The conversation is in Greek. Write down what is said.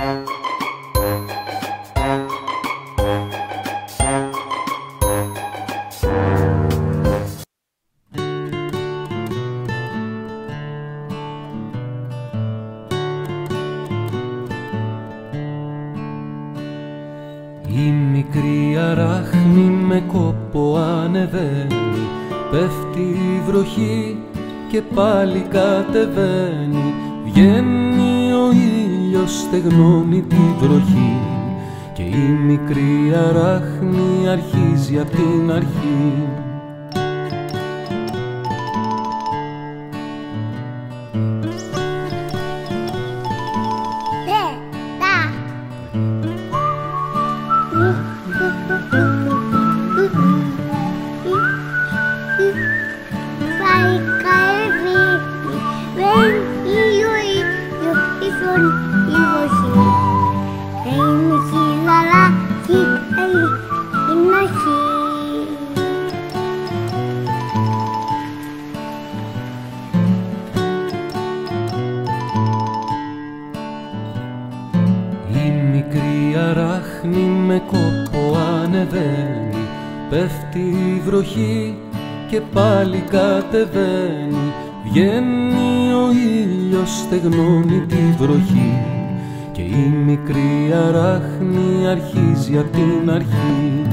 Η μικρή αράχνη με κόπο ανεβαίνει, πέφτει η βροχή και πάλι κατεβαίνει. Βγαίνει ο ήλιος, στεγνώνει τη βροχή και η μικρή αράχνη αρχίζει απ' την αρχή. Η μικρή αράχνη με κόπο ανεβαίνει, πέφτει η βροχή και πάλι κατεβαίνει. Βγαίνει ο ήλιος, στεγνώνει τη βροχή και η μικρή αράχνη αρχίζει απ' την αρχή.